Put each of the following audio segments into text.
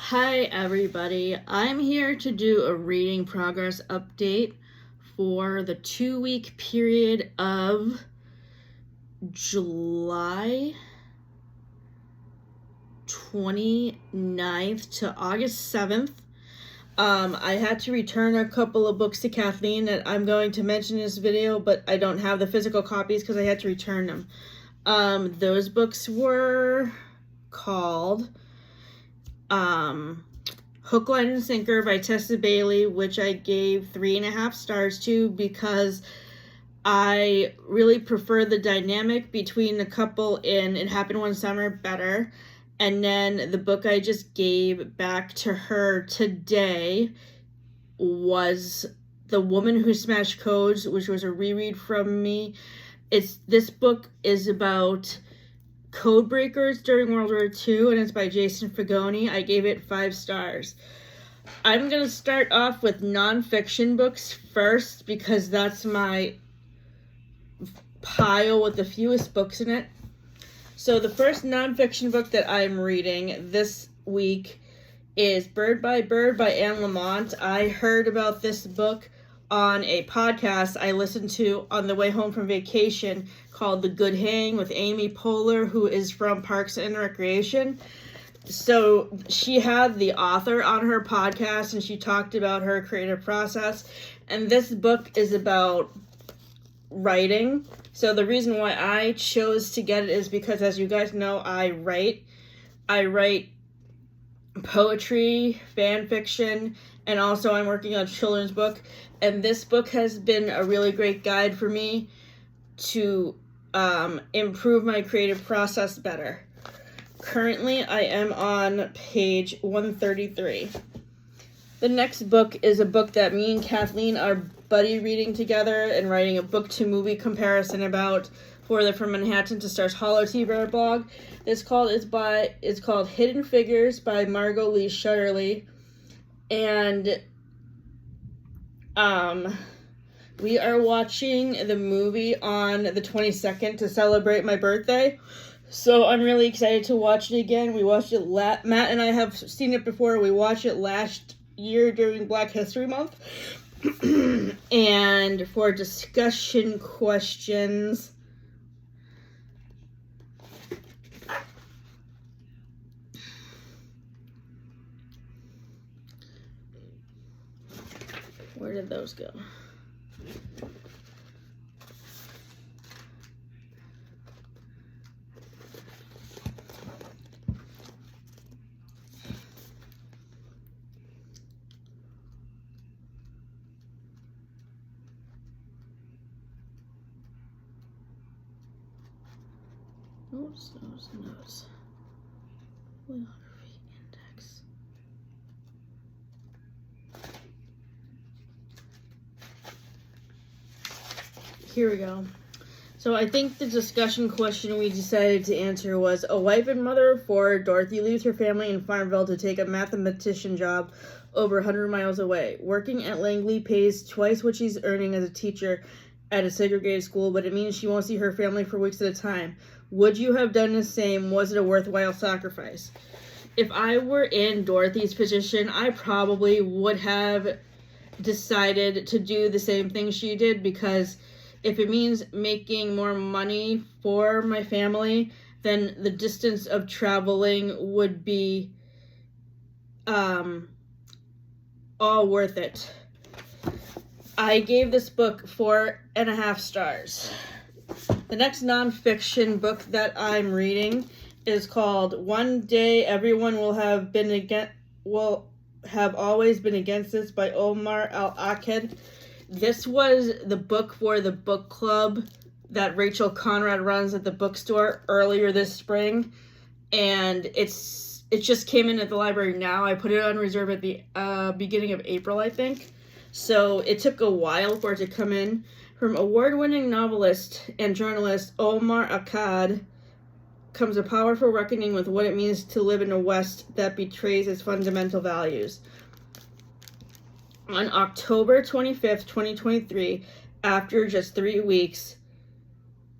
Hi everybody, I'm here to do a reading progress update for the 2-week period of July 29th to August 7th. I had to return a couple of books to Kathleen that I'm going to mention in this video, but I don't have the physical copies because I had to return them. Those books were called Hook, Line, and Sinker by Tessa Bailey, which I gave 3.5 stars to because I really prefer the dynamic between the couple in It Happened One Summer better. And then the book I just gave back to her today was The Woman Who Smashed Codes, which was a reread from me. This book is about code breakers during World War II, and it's by Jason Fagoni. I gave it 5 stars. I'm going to start off with nonfiction books first because that's my pile with the fewest books in it. So the first nonfiction book that I'm reading this week is Bird by Bird by Anne Lamott. I heard about this book on a podcast I listened to on the way home from vacation called The Good Hang with Amy Poehler, who is from Parks and Recreation. So she had the author on her podcast and she talked about her creative process. And this book is about writing. So the reason why I chose to get it is because, as you guys know, I write poetry, fan fiction, and also I'm working on a children's book. And this book has been a really great guide for me to improve my creative process better. Currently, I am on page 133. The next book is a book that me and Kathleen are buddy reading together and writing a book-to-movie comparison about for the From Manhattan to Stars Hollow T-Bear blog. It's called Hidden Figures by Margot Lee Shutterly. And we are watching the movie on the 22nd to celebrate my birthday. So I'm really excited to watch it again. We watched it, Matt and I have seen it before. We watched it last year during Black History Month. And for discussion questions, where did those go? Notes. Bibliography index. Here we go. So I think the discussion question we decided to answer was, a wife and mother of 4, Dorothy leaves her family in Farmville to take a mathematician job over 100 miles away. Working at Langley pays twice what she's earning as a teacher at a segregated school, but it means she won't see her family for weeks at a time. Would you have done the same? Was it a worthwhile sacrifice? If I were in Dorothy's position, I probably would have decided to do the same thing she did, because if it means making more money for my family, then the distance of traveling would be all worth it. I gave this book 4.5 stars. The next nonfiction book that I'm reading is called One Day Everyone Will Have Always Been Against This by Omar Al-Akkad. This was the book for the book club that Rachel Conrad runs at the bookstore earlier this spring, and it just came in at the library now. I put it on reserve at the beginning of April, I think. So it took a while for it to come in. From award-winning novelist and journalist Omar Akkad comes a powerful reckoning with what it means to live in a West that betrays its fundamental values. On October 25th, 2023, after just 3 weeks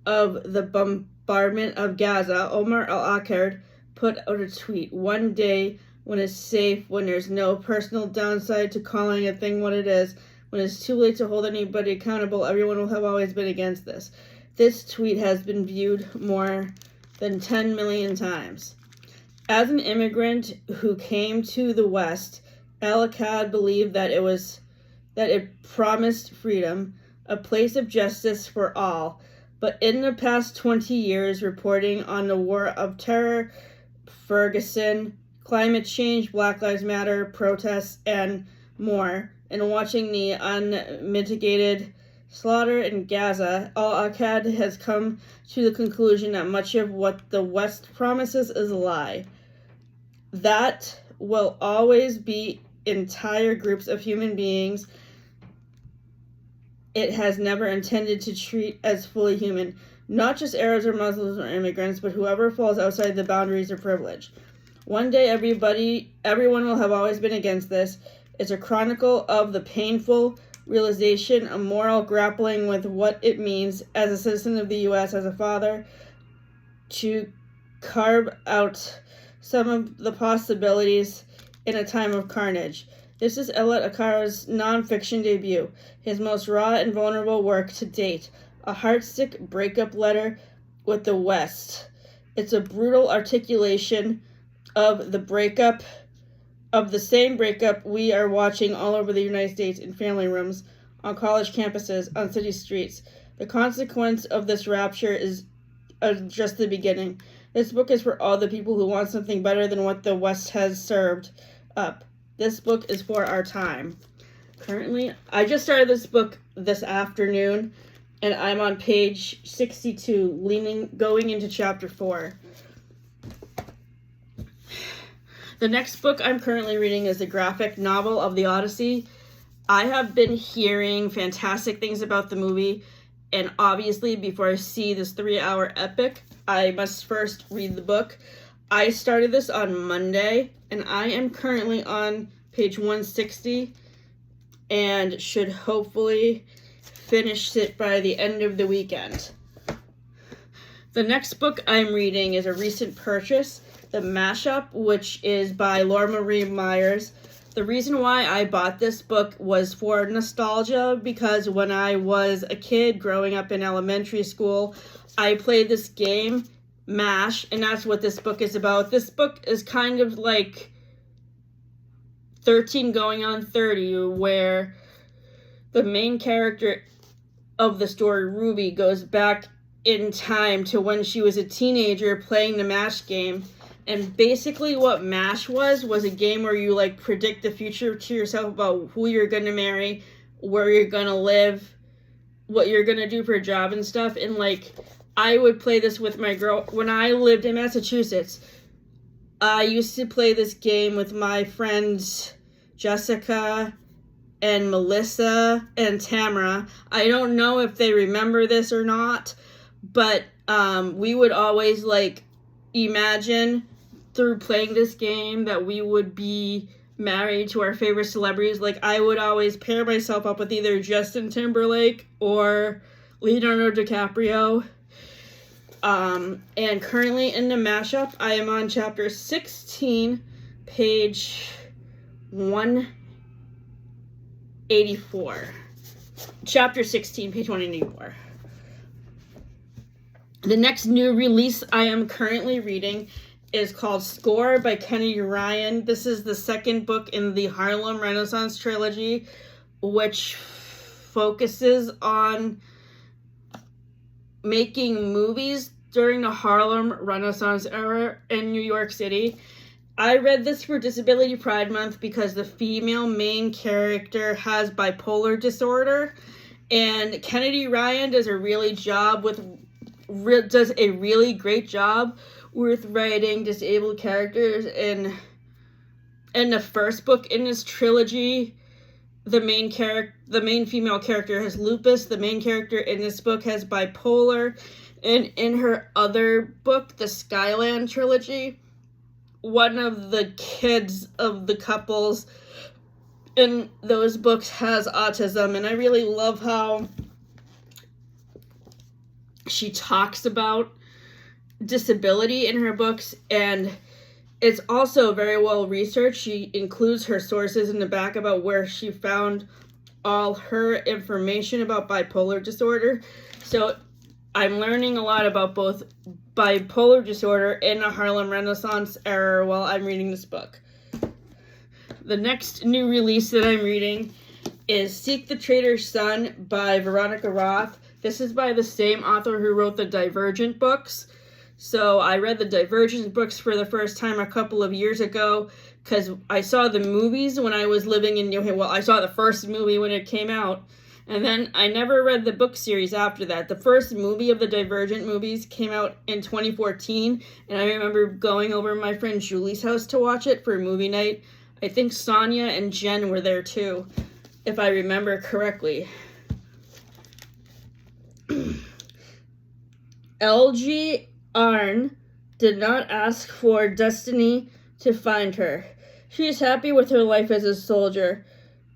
of the bombardment of Gaza, Omar Al-Akkad put out a tweet. One day, when it's safe, when there's no personal downside to calling a thing what it is, when it's too late to hold anybody accountable, everyone will have always been against this. This tweet has been viewed more than 10 million times. As an immigrant who came to the West, Al-Akkad believed that it promised freedom, a place of justice for all. But in the past 20 years, reporting on the war of terror, Ferguson, climate change, Black Lives Matter, protests, and more, and watching the unmitigated slaughter in Gaza, Al-Akkad has come to the conclusion that much of what the West promises is a lie. That will always be entire groups of human beings it has never intended to treat as fully human, not just Arabs or Muslims or immigrants, but whoever falls outside the boundaries of privilege. One day everyone will have always been against this. It's a chronicle of the painful realization, a moral grappling with what it means as a citizen of the U.S., as a father, to carve out some of the possibilities in a time of carnage. This is Al-Akkar's nonfiction debut, his most raw and vulnerable work to date, a heartsick breakup letter with the West. It's a brutal articulation of the same breakup we are watching all over the United States in family rooms, on college campuses, on city streets. The consequence of this rupture is just the beginning. This book is for all the people who want something better than what the West has served up. This book is for our time. Currently, I just started this book this afternoon, and I'm on page 62, going into chapter 4. The next book I'm currently reading is the graphic novel of the Odyssey. I have been hearing fantastic things about the movie, and obviously before I see this 3-hour epic, I must first read the book. I started this on Monday, and I am currently on page 160, and should hopefully finish it by the end of the weekend. The next book I'm reading is a recent purchase, The Mashup, which is by Laura Marie Myers. The reason why I bought this book was for nostalgia, because when I was a kid growing up in elementary school, I played this game, MASH, and that's what this book is about. This book is kind of like 13 going on 30, where the main character of the story, Ruby, goes back in time to when she was a teenager playing the MASH game. And basically what MASH was a game where you like predict the future to yourself about who you're going to marry, where you're going to live, what you're going to do for a job and stuff. And like, I would play this with my girl when I lived in Massachusetts. I used to play this game with my friends Jessica and Melissa and Tamara. I don't know if they remember this or not, but we would always like imagine through playing this game that we would be married to our favorite celebrities. Like, I would always pair myself up with either Justin Timberlake or Leonardo DiCaprio. And currently in the mashup, I am on chapter 16, page 184. Chapter 16, page 184. The next new release I am currently reading is called Score by Kennedy Ryan. This is the second book in the Harlem Renaissance trilogy, which focuses on making movies during the Harlem Renaissance era in New York City. I read this for Disability Pride Month because the female main character has bipolar disorder, and Kennedy Ryan does a really great job with writing disabled characters. In the first book in this trilogy, the main female character has lupus. The main character in this book has bipolar. And in her other book, the Skyland trilogy, one of the kids of the couples in those books has autism. And I really love how she talks about disability in her books, and It's also very well researched. She includes her sources in the back about where she found all her information about bipolar disorder. So I'm learning a lot about both bipolar disorder and the Harlem Renaissance era while I'm reading this book. The next new release that I'm reading is Seek the Traitor's Son by Veronica Roth. This is by the same author who wrote the Divergent books. So I read the Divergent books for the first time a couple of years ago because I saw the movies when I was living in New Hampshire. Well, I saw the first movie when it came out, and then I never read the book series after that. The first movie of the Divergent movies came out in 2014, and I remember going over to my friend Julie's house to watch it for movie night. I think Sonia and Jen were there too, if I remember correctly. LG Arn did not ask for destiny to find her. She is happy with her life as a soldier,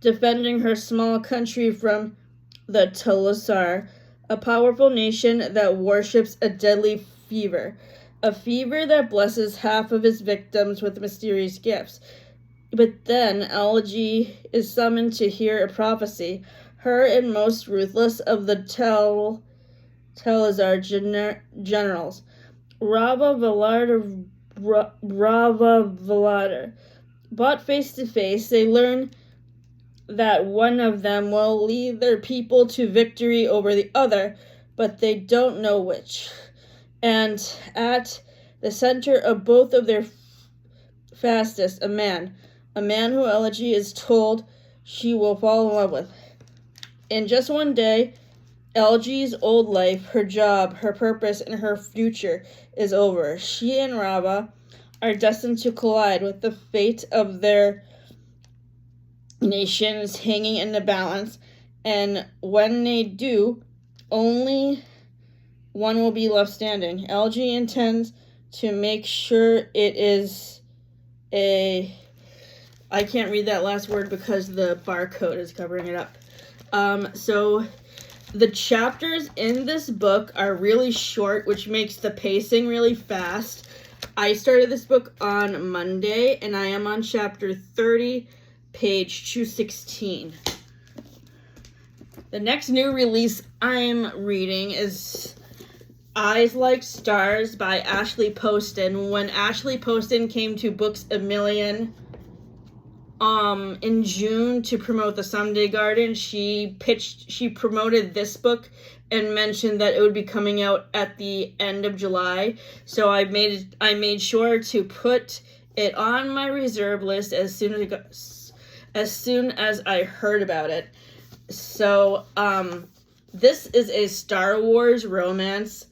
defending her small country from the Talasar, a powerful nation that worships a deadly fever, a fever that blesses half of its victims with mysterious gifts. But then LG is summoned to hear a prophecy. Her and most ruthless of the Talazar generals, Rava Valadar, brought face to face, they learn that one of them will lead their people to victory over the other, but they don't know which. And at the center of both of their fastest, a man who Elegy is told she will fall in love with. In just one day, Elegy's old life, her job, her purpose, and her future is over. She and Rava are destined to collide, with the fate of their nations hanging in the balance, and when they do, only one will be left standing. LG intends to make sure it is I can't read that last word because the barcode is covering it up. So the chapters in this book are really short, which makes the pacing really fast. I started this book on Monday, and I am on chapter 30, page 216. The next new release I'm reading is Eyes Like Stars by Ashley Poston. When Ashley Poston came to Books A Million in June to promote the Someday Garden, she promoted this book and mentioned that it would be coming out at the end of July. So I made sure to put it on my reserve list as soon as I heard about it. So this is a Star Wars romance,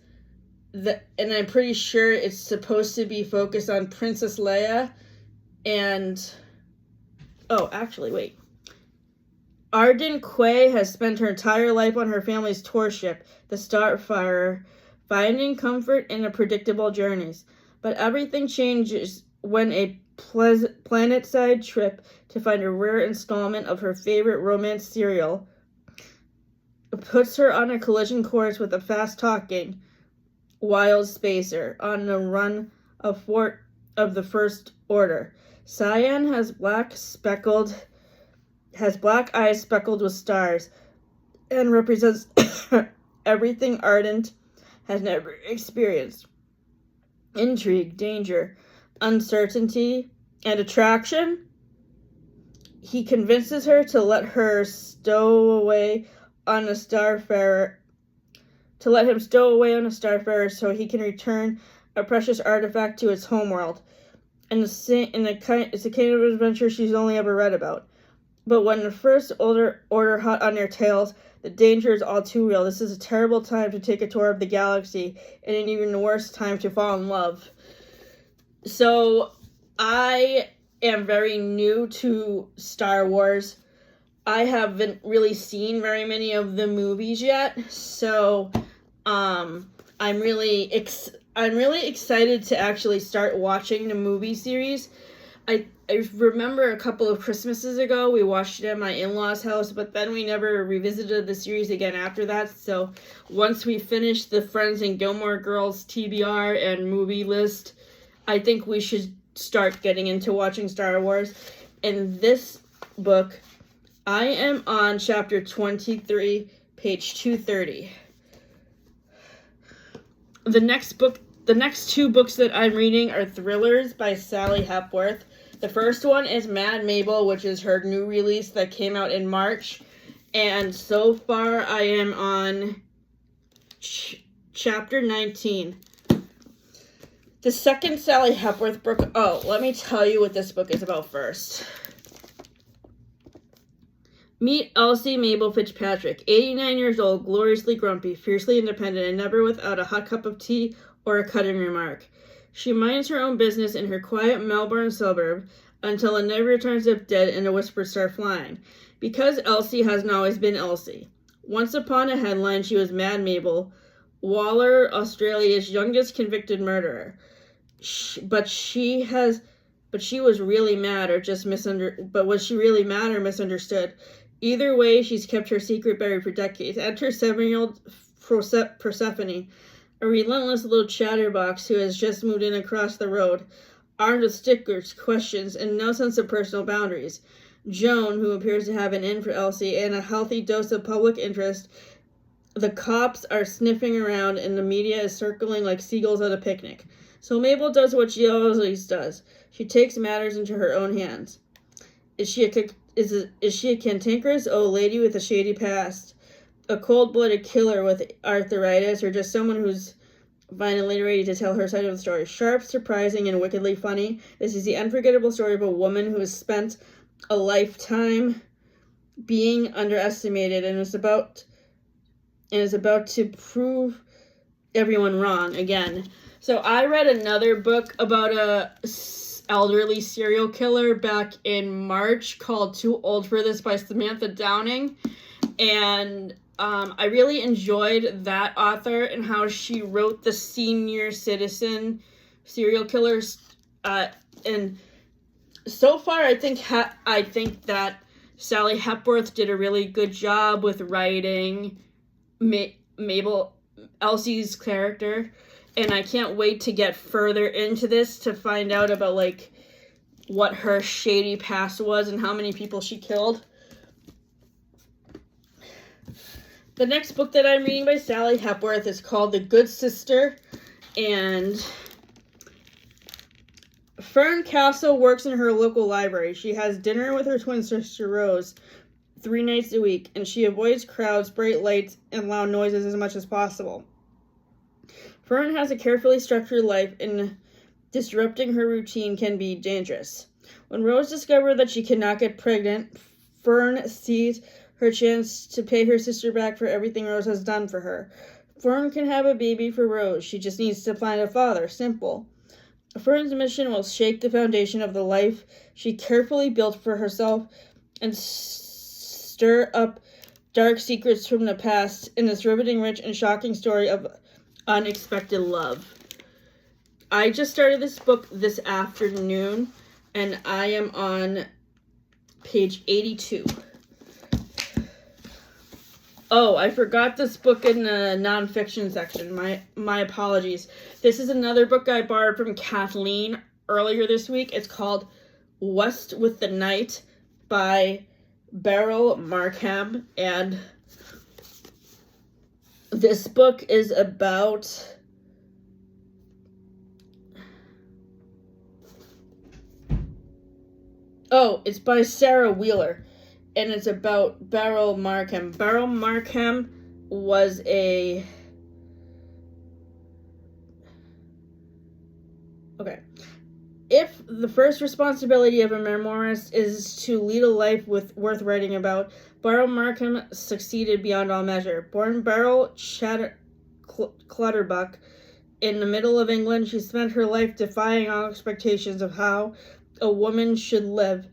and I'm pretty sure it's supposed to be focused on Princess Leia and Arden Quay has spent her entire life on her family's tour ship, the Starfire, finding comfort in the predictable journeys. But everything changes when a planet-side trip to find a rare installment of her favorite romance serial puts her on a collision course with a fast-talking, wild spacer on the run of the First Order. Cyan has black eyes speckled with stars, and represents everything Ardent has never experienced. Intrigue, danger, uncertainty, and attraction. He convinces her to let him stow away on a Starfarer so he can return a precious artifact to its homeworld. And it's a kind of adventure she's only ever read about. But when the First Order hot on their tails, the danger is all too real. This is a terrible time to take a tour of the galaxy, and an even worse time to fall in love. So, I am very new to Star Wars. I haven't really seen very many of the movies yet, so I'm really excited to actually start watching the movie series. I remember a couple of Christmases ago, we watched it at my in-laws' house, but then we never revisited the series again after that. So once we finish the Friends and Gilmore Girls TBR and movie list, I think we should start getting into watching Star Wars. In this book, I am on chapter 23, page 230. The next two books that I'm reading are thrillers by Sally Hepworth. The first one is Mad Mabel, which is her new release that came out in March. And so far, I am on chapter 19. The second Sally Hepworth book... Oh, let me tell you what this book is about first. Meet Elsie Mabel Fitzpatrick, 89 years old, gloriously grumpy, fiercely independent, and never without a hot cup of tea or a cutting remark. She minds her own business in her quiet Melbourne suburb until a neighbor turns up dead and a whisper starts flying. Because Elsie hasn't always been Elsie. Once upon a headline, she was Mad Mabel, Waller, Australia's youngest convicted murderer. But was really mad or just but was she really mad or misunderstood? Either way, she's kept her secret buried for decades. Enter 7-year-old Persephone, a relentless little chatterbox who has just moved in across the road, armed with stickers, questions, and no sense of personal boundaries. Joan, who appears to have an in for Elsie, and a healthy dose of public interest. The cops are sniffing around, and the media is circling like seagulls at a picnic. So Mabel does what she always does. She takes matters into her own hands. Is she a cantankerous old lady with a shady past? A cold-blooded killer with arthritis, or just someone who's finally ready to tell her side of the story? Sharp, surprising, and wickedly funny, this is the unforgettable story of a woman who has spent a lifetime being underestimated and is about to prove everyone wrong again. So I read another book about a elderly serial killer back in March called Too Old for This by Samantha Downing, and I really enjoyed that author and how she wrote the senior citizen serial killers, and so far I think that Sally Hepworth did a really good job with writing Mabel, Elsie's character, and I can't wait to get further into this to find out about like what her shady past was and how many people she killed. The next book that I'm reading by Sally Hepworth is called The Good Sister, and Fern Castle works in her local library. She has dinner with her twin sister Rose 3 nights a week, and she avoids crowds, bright lights, and loud noises as much as possible. Fern has a carefully structured life, and disrupting her routine can be dangerous. When Rose discovers that she cannot get pregnant, Fern sees her chance to pay her sister back for everything Rose has done for her. Fern can have a baby for Rose. She just needs to find a father. Simple. Fern's mission will shake the foundation of the life she carefully built for herself and stir up dark secrets from the past in this riveting, rich, and shocking story of unexpected love. I just started this book this afternoon, and I am on page 82. Oh, I forgot this book in the nonfiction section. My apologies. This is another book I borrowed from Kathleen earlier this week. It's called West with the Night by Beryl Markham, and this book is about it's by Sarah Wheeler, and it's about Beryl Markham. Beryl Markham was If the first responsibility of a memoirist is to lead a life worth writing about, Beryl Markham succeeded beyond all measure. Born Beryl Clutterbuck in the middle of England, she spent her life defying all expectations of how a woman should live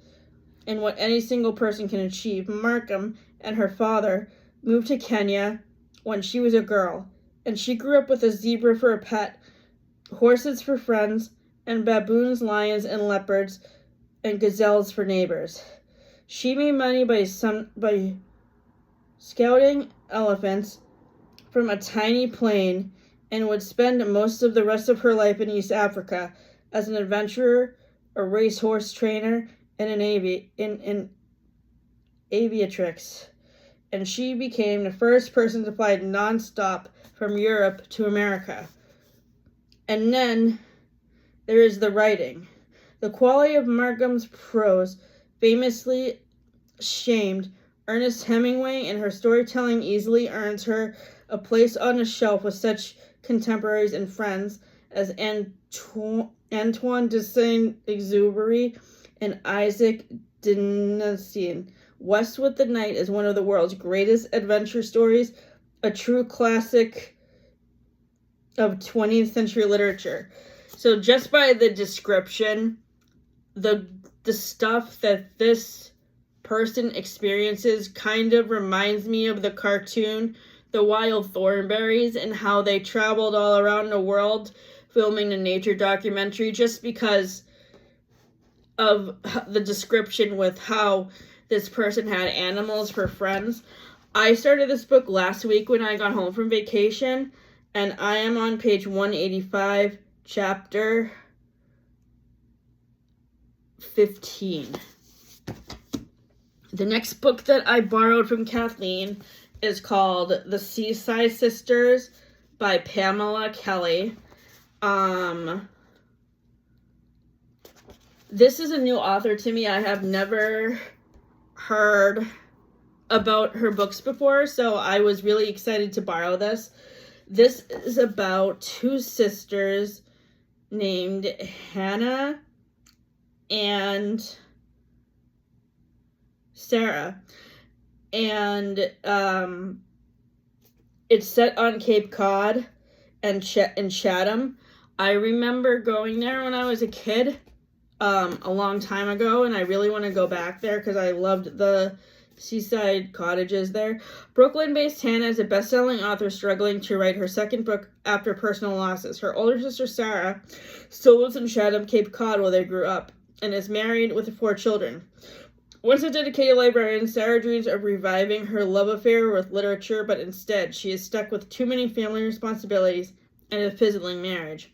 and what any single person can achieve. Markham and her father moved to Kenya when she was a girl, and she grew up with a zebra for a pet, horses for friends, and baboons, lions, and leopards, and gazelles for neighbors. She made money by scouting elephants from a tiny plane and would spend most of the rest of her life in East Africa as an adventurer a racehorse trainer, and an aviatrix. And she became the first person to fly nonstop from Europe to America. And then there is the writing. The quality of Markham's prose famously shamed Ernest Hemingway, and her storytelling easily earns her a place on a shelf with such contemporaries and friends as Antoine de Saint-Exupéry and Isaac Dinesen. West with the Night is one of the world's greatest adventure stories, a true classic of 20th century literature. So just by the description, the stuff that this person experiences kind of reminds me of the cartoon The Wild Thornberrys, and how they traveled all around the world filming a nature documentary, just because of the description with how this person had animals for friends. I started this book last week when I got home from vacation, and I am on page 185, chapter 15. The next book that I borrowed from Kathleen is called The Seaside Sisters by Pamela Kelly. This is a new author to me. I have never heard about her books before, so I was really excited to borrow this. This is about two sisters named Hannah and Sarah, and it's set on Cape Cod and in Chatham. I remember going there when I was a kid, a long time ago, and I really want to go back there because I loved the seaside cottages there. Brooklyn-based Hannah is a best-selling author struggling to write her second book after personal losses. Her older sister Sarah still lives in Chatham, Cape Cod, where they grew up, and is married with 4 children. Once a dedicated librarian, Sarah dreams of reviving her love affair with literature, but instead she is stuck with too many family responsibilities and a fizzling marriage.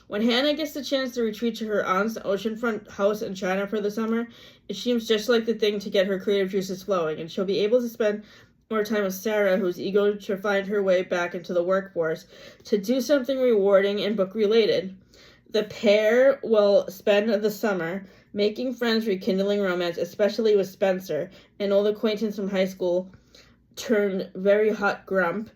When Hannah gets the chance to retreat to her aunt's oceanfront house in China for the summer, it seems just like the thing to get her creative juices flowing, and she'll be able to spend more time with Sarah, who's eager to find her way back into the workforce, to do something rewarding and book-related. The pair will spend the summer making friends, rekindling romance, especially with Spencer, an old acquaintance from high school turned very hot grump,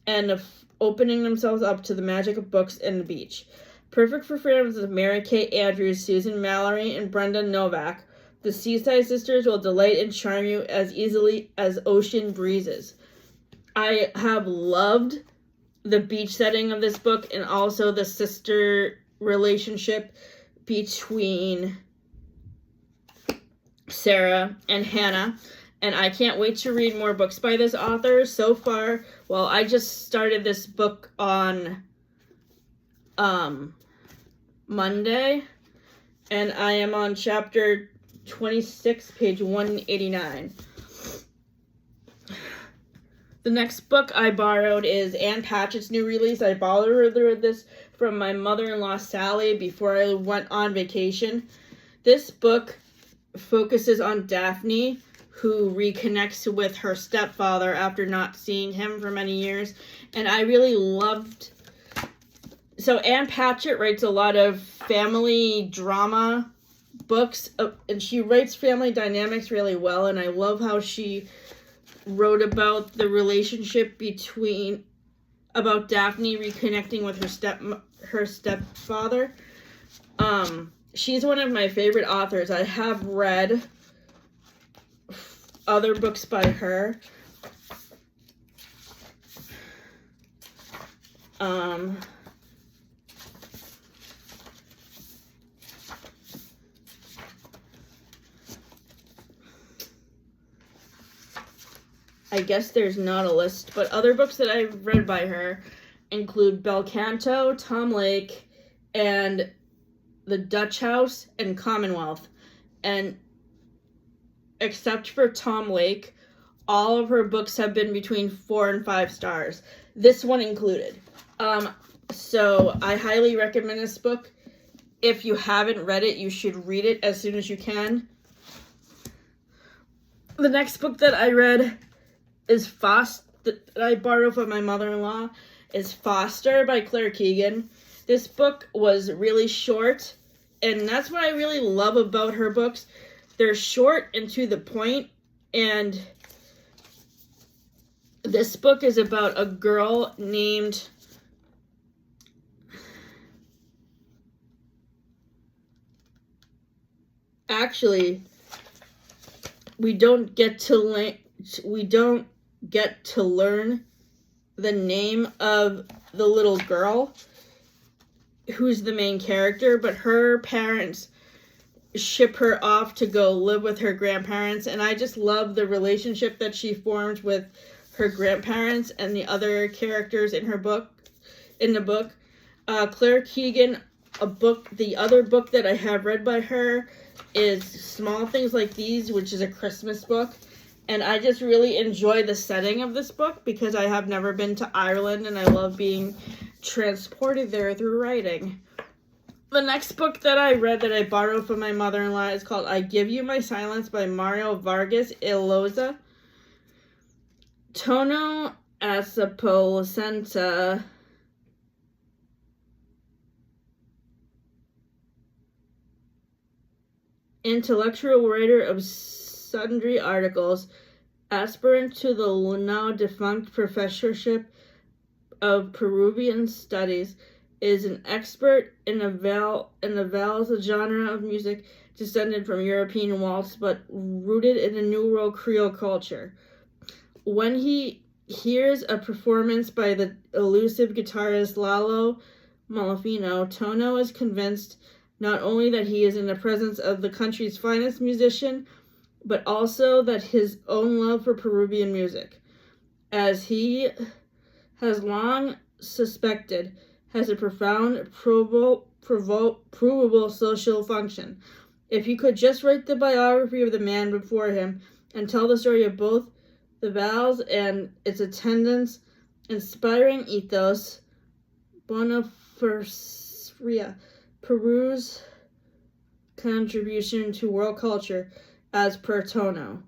and opening themselves up to the magic of books and the beach. Perfect for fans of Mary Kate Andrews, Susan Mallory, and Brenda Novak, the Seaside Sisters will delight and charm you as easily as ocean breezes. I have loved the beach setting of this book, and also the sister relationship between Sarah and Hannah, and I can't wait to read more books by this author. So far, well, I just started this book on Monday, and I am on chapter 26, page 189. The next book I borrowed is Ann Patchett's new release. I borrowed this from my mother-in-law Sally before I went on vacation. This book focuses on Daphne, who reconnects with her stepfather after not seeing him for many years, and I really loved. So Ann Patchett writes a lot of family drama books, and she writes family dynamics really well, and I love how she wrote about the relationship about Daphne reconnecting with her stepfather. She's one of my favorite authors. I have read other books by her. I guess there's not a list, but other books that I've read by her include Bel Canto, Tom Lake, and The Dutch House, and Commonwealth. And except for Tom Lake, all of her books have been between 4 and 5 stars. This one included. So I highly recommend this book. if you haven't read it, you should read it as soon as you can. The next book that I read is that I borrowed from my mother-in-law, is Foster by Claire Keegan. This book was really short, and that's what I really love about her books. They're short and to the point, and this book is about a girl named actually we don't get to learn the name of the little girl who's the main character, but her parents ship her off to go live with her grandparents, and I just love the relationship that she formed with her grandparents and the other characters in the book. Claire Keegan, the other book that I have read by her is Small Things Like These, which is a Christmas book. And I just really enjoy the setting of this book because I have never been to Ireland and I love being transported there through writing. The next book that I read that I borrowed from my mother-in-law is called I Give You My Silence by Mario Vargas Llosa. Tono Asapolicenta intellectual writer of sundry articles, aspirant to the now defunct professorship of Peruvian Studies, is an expert in a genre of music descended from European waltz but rooted in a New World Creole culture. When he hears a performance by the elusive guitarist Lalo Malafino, Tono is convinced not only that he is in the presence of the country's finest musician, but also that his own love for Peruvian music, as he has long suspected, has a profound, provable social function. If he could just write the biography of the man before him and tell the story of both the vals and its attendants, inspiring ethos, Bonaferria, Peru's contribution to world culture, as per Tono,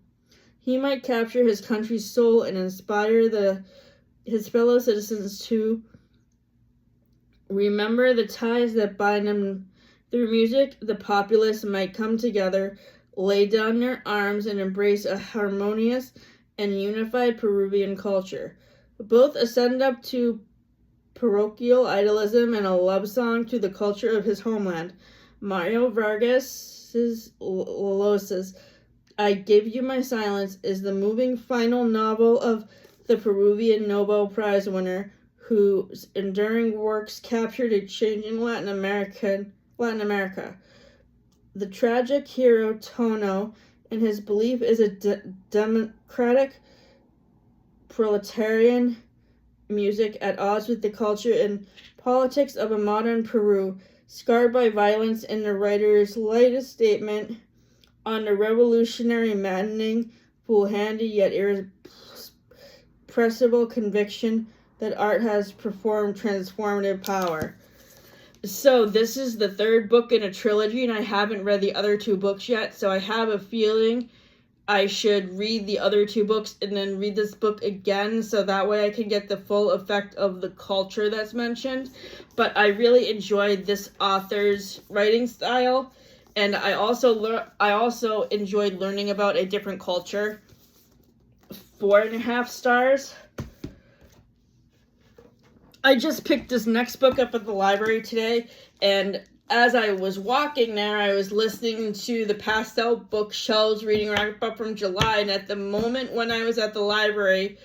he might capture his country's soul and inspire his fellow citizens to remember the ties that bind them. Through music, the populace might come together, lay down their arms, and embrace a harmonious and unified Peruvian culture. Both ascend up to parochial idealism and a love song to the culture of his homeland. Mario Vargas Llosa's I Give You My Silence is the moving final novel of the Peruvian Nobel Prize winner, whose enduring works captured a changing Latin America. The tragic hero Tono, in his belief, is a democratic proletarian music at odds with the culture and politics of a modern Peru, scarred by violence. In the writer's latest statement on the revolutionary, maddening, fool-handed yet irrepressible conviction that art has performed transformative power. So this is the third book in a trilogy, and I haven't read the other two books yet, so I have a feeling I should read the other two books and then read this book again, so that way I can get the full effect of the culture that's mentioned. But I really enjoyed this author's writing style, and I also enjoyed learning about a different culture. 4.5 stars. I just picked this next book up at the library today, and as I was walking there, I was listening to the Pastel Bookshelves reading wrap-up from July, and at the moment when I was at the library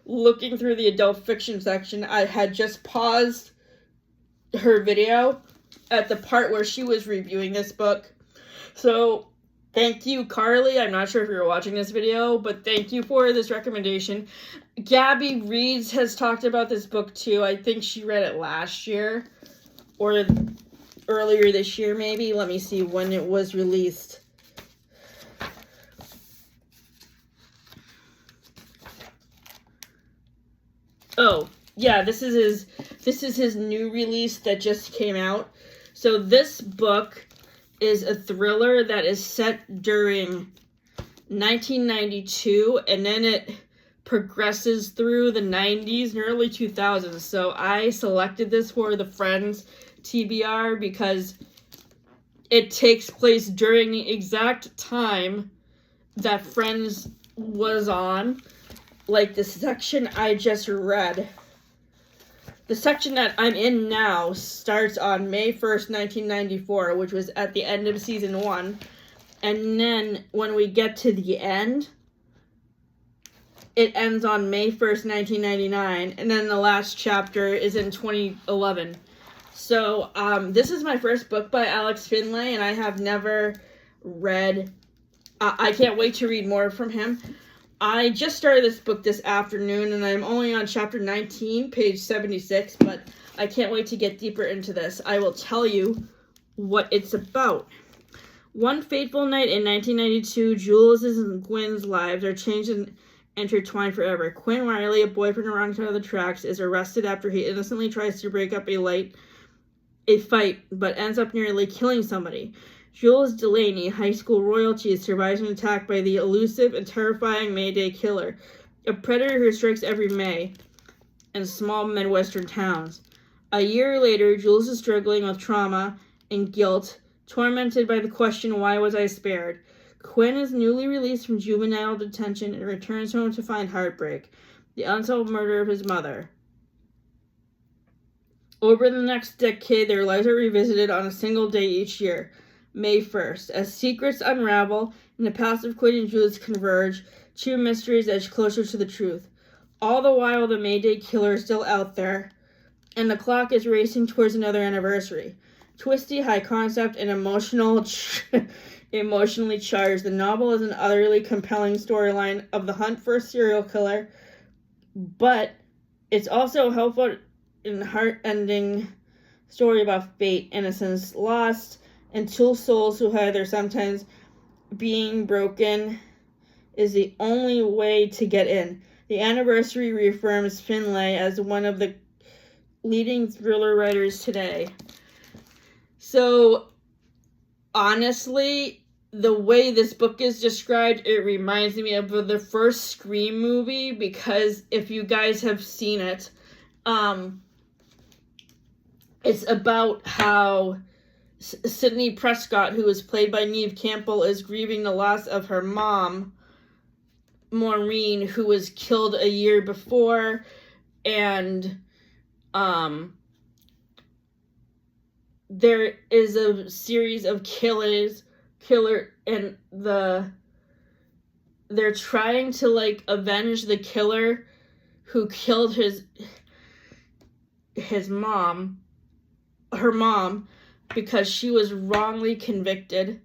looking through the adult fiction section, I had just paused her video at the part where she was reviewing this book. So thank you, Carly. I'm not sure if you're watching this video, but thank you for this recommendation. Gabby Reeds has talked about this book too. I think she read it last year or earlier this year, maybe. Let me see when it was released. Oh, yeah, this is his new release that just came out. So this book is a thriller that is set during 1992, and then it progresses through the 90s and early 2000s. So I selected this for the Friends TBR because it takes place during the exact time that Friends was on. Like the section I just read. The section that I'm in now starts on May 1st, 1994, which was at the end of season 1. And then when we get to the end, it ends on May 1st, 1999. And then the last chapter is in 2011. So this is my first book by Alex Finlay, and I have never read. I can't wait to read more from him. I just started this book this afternoon, and I'm only on chapter 19, page 76, but I can't wait to get deeper into this. I will tell you what it's about. One fateful night in 1992, Jules' and Gwen's lives are changed and intertwined forever. Quinn Riley, a boy from the wrong side of the tracks, is arrested after he innocently tries to break up a fight, but ends up nearly killing somebody. Jules Delaney, high school royalty, survives an attack by the elusive and terrifying Mayday killer, a predator who strikes every May in small Midwestern towns. A year later, Jules is struggling with trauma and guilt, tormented by the question, why was I spared? Quinn is newly released from juvenile detention and returns home to find heartbreak, the unsolved murder of his mother. Over the next decade, their lives are revisited on a single day each year, May 1st. As secrets unravel and the paths of Quinn and Jules converge, two mysteries edge closer to the truth. All the while, the Mayday killer is still out there, and the clock is racing towards another anniversary. Twisty, high concept, and emotionally charged, the novel is an utterly compelling storyline of the hunt for a serial killer, but it's also a helpful and heart-ending story about fate, innocence, lost, and two souls who either sometimes being broken is the only way to get in. The anniversary reaffirms Finlay as one of the leading thriller writers today. So, honestly, the way this book is described, it reminds me of the first Scream movie, because if you guys have seen it, it's about how Sidney Prescott, who is played by Neve Campbell, is grieving the loss of her mom, Maureen, who was killed a year before, and there is a series of and they're trying to avenge the killer who killed her mom, because she was wrongly convicted.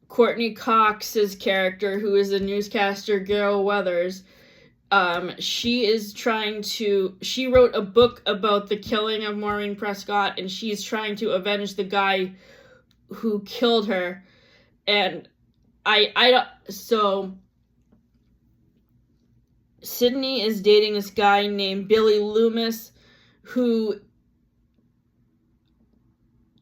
Courtney Cox's character, who is the newscaster Gail Weathers, she wrote a book about the killing of Maureen Prescott, and she's trying to avenge the guy who killed her. And so Sydney is dating this guy named Billy Loomis, who,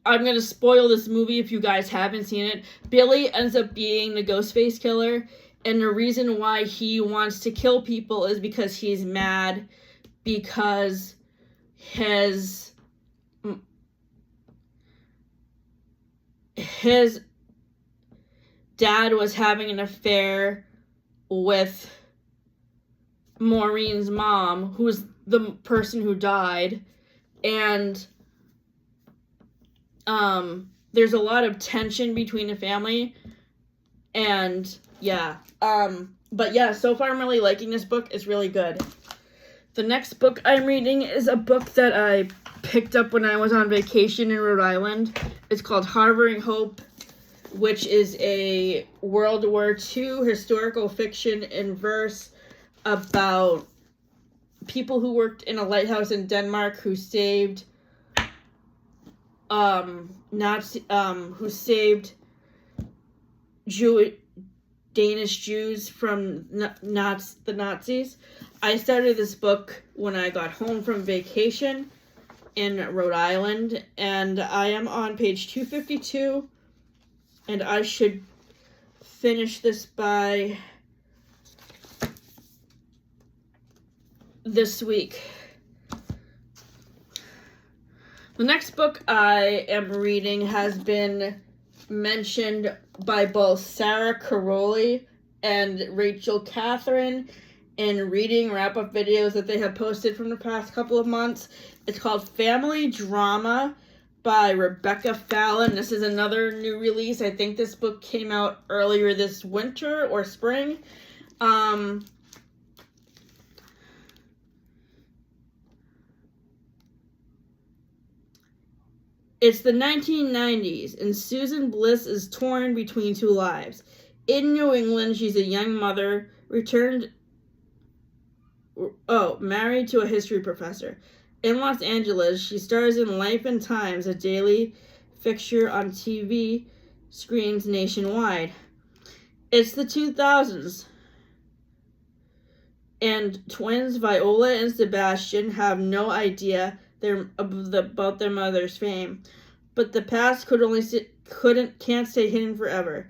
I'm going to spoil this movie if you guys haven't seen it. Billy ends up being the Ghostface killer, and the reason why he wants to kill people is because he's mad because his dad was having an affair with Maureen's mom, who's the person who died, and there's a lot of tension between the family, and but yeah, so far I'm really liking this book. It's really good. The next book I'm reading is a book that I picked up when I was on vacation in Rhode Island. It's called Harboring Hope, which is a World War II historical fiction in verse about people who worked in a lighthouse in Denmark who saved Danish Jews from the Nazis. I started this book when I got home from vacation in Rhode Island, and I am on page 252, and I should finish this by this week. The next book I am reading has been mentioned by both Sarah Caroli and Rachel Catherine in reading wrap-up videos that they have posted from the past couple of months. It's called Family Drama by Rebecca Fallon. This is another new release. I think this book came out earlier this winter or spring. It's the 1990s, and Susan Bliss is torn between two lives. In New England, she's a young mother, married to a history professor. In Los Angeles, she stars in Life and Times, a daily fixture on TV screens nationwide. It's the 2000s, and twins Viola and Sebastian have no idea about their mother's fame, but the past can't stay hidden forever.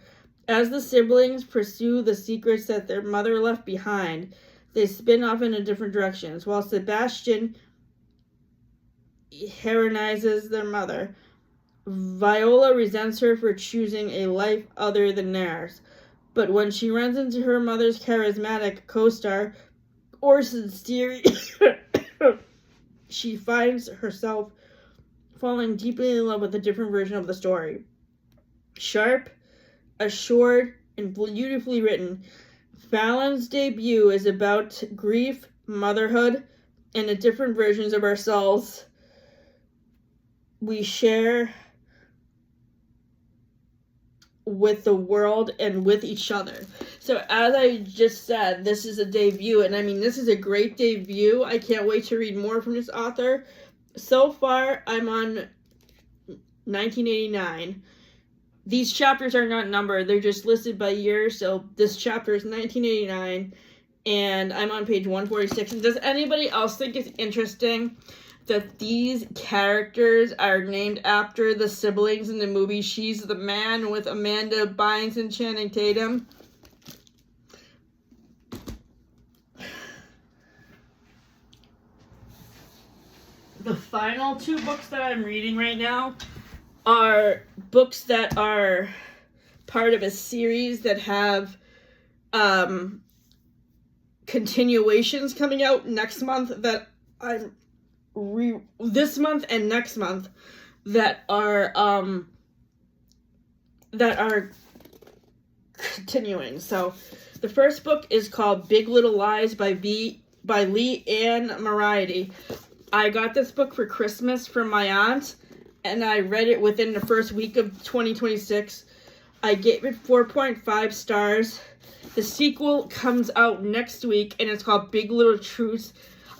As the siblings pursue the secrets that their mother left behind, they spin off in different directions. While Sebastian heroinizes their mother, Viola resents her for choosing a life other than theirs. But when she runs into her mother's charismatic co-star, Orson Steary, she finds herself falling deeply in love with a different version of the story. Sharp, assured, and beautifully written, Fallon's debut is about grief, motherhood, and the different versions of ourselves we share with the world and with each other. So as I just said, this is a debut, and I mean, this is a great debut. I can't wait to read more from this author. So far, I'm on 1989. These chapters are not numbered. They're just listed by year, so this chapter is 1989, and I'm on page 146. And does anybody else think it's interesting that these characters are named after the siblings in the movie She's the Man with Amanda Bynes and Channing Tatum? The final two books that I'm reading right now are books that are part of a series that have continuations coming out next month that I'm this month and next month that are continuing. So the first book is called Big Little Lies by Lee Ann Moriarty. I got this book for Christmas from my aunt, and I read it within the first week of 2026. I gave it 4.5 stars. The sequel comes out next week, and it's called Big Little Truths.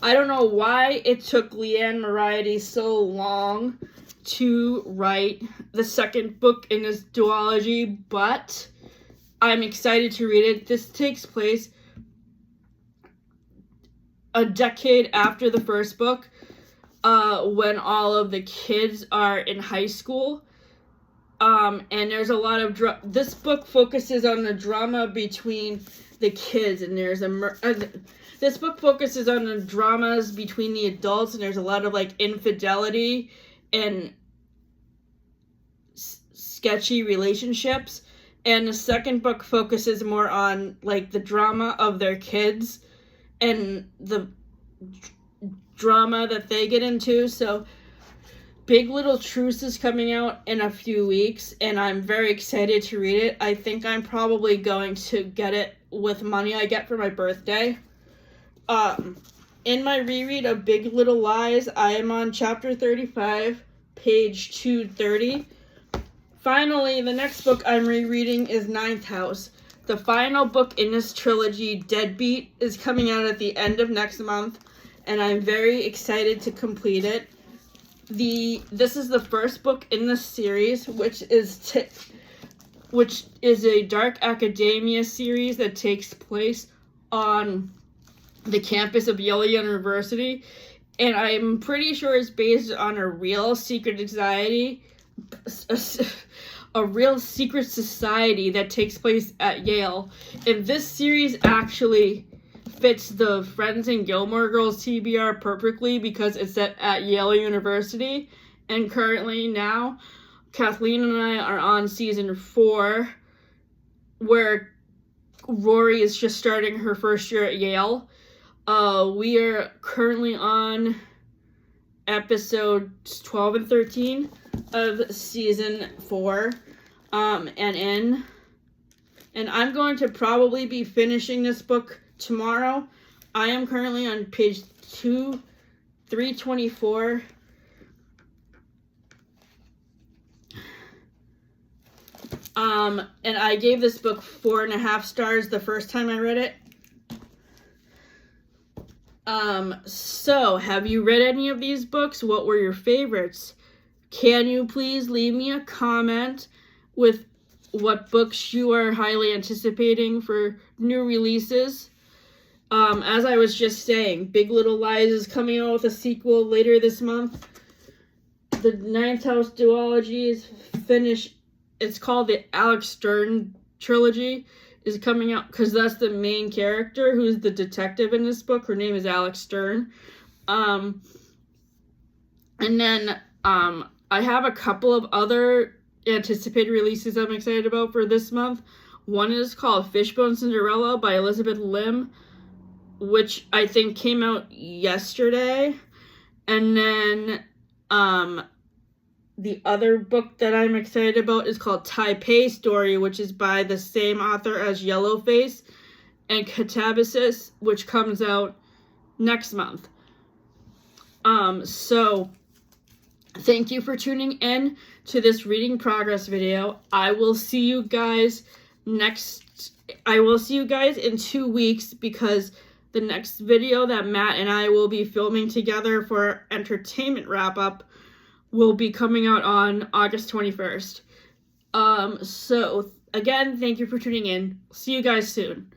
I don't know why it took Leanne Moriarty so long to write the second book in this duology, but I'm excited to read it. This takes place a decade after the first book, when all of the kids are in high school. And there's a lot of this book focuses on the drama between the kids, and there's this book focuses on the dramas between the adults, and there's a lot of like infidelity and sketchy relationships. And the second book focuses more on like the drama of their kids and the drama that they get into. So Big Little Truths is coming out in a few weeks, and I'm very excited to read it. I think I'm probably going to get it with money I get for my birthday. In my reread of Big Little Lies, I am on chapter 35, page 230. Finally, the next book I'm rereading is Ninth House. The final book in this trilogy, Deadbeat, is coming out at the end of next month, and I'm very excited to complete it. This is the first book in this series, which which is a dark academia series that takes place on the campus of Yale University. And I'm pretty sure it's based on a real secret society, a real secret society that takes place at Yale. And this series actually fits the Friends and Gilmore Girls TBR perfectly because it's set at Yale University. And currently now, Kathleen and I are on season 4, where Rory is just starting her first year at Yale. We are currently on episodes 12 and 13 of season 4, and I'm going to probably be finishing this book tomorrow. I am currently on page 324. And I gave this book 4.5 stars the first time I read it. So have you read any of these books? What were your favorites? Can you please leave me a comment with what books you are highly anticipating for new releases? As I was just saying, Big Little Lies is coming out with a sequel later this month. The Ninth House duology is finished. It's called the Alex Stern trilogy, is coming out because that's the main character who's the detective in this book. Her name is Alex Stern. And then I have a couple of other anticipated releases I'm excited about for this month. One is called Fishbone Cinderella by Elizabeth Lim, which I think came out yesterday. And then the other book that I'm excited about is called Taipei Story, which is by the same author as Yellowface and Catabasis, which comes out next month. So thank you for tuning in to this reading progress video. I will see you guys in 2 weeks, because the next video that Matt and I will be filming together for entertainment wrap-up will be coming out on August 21st. So again, thank you for tuning in. See you guys soon.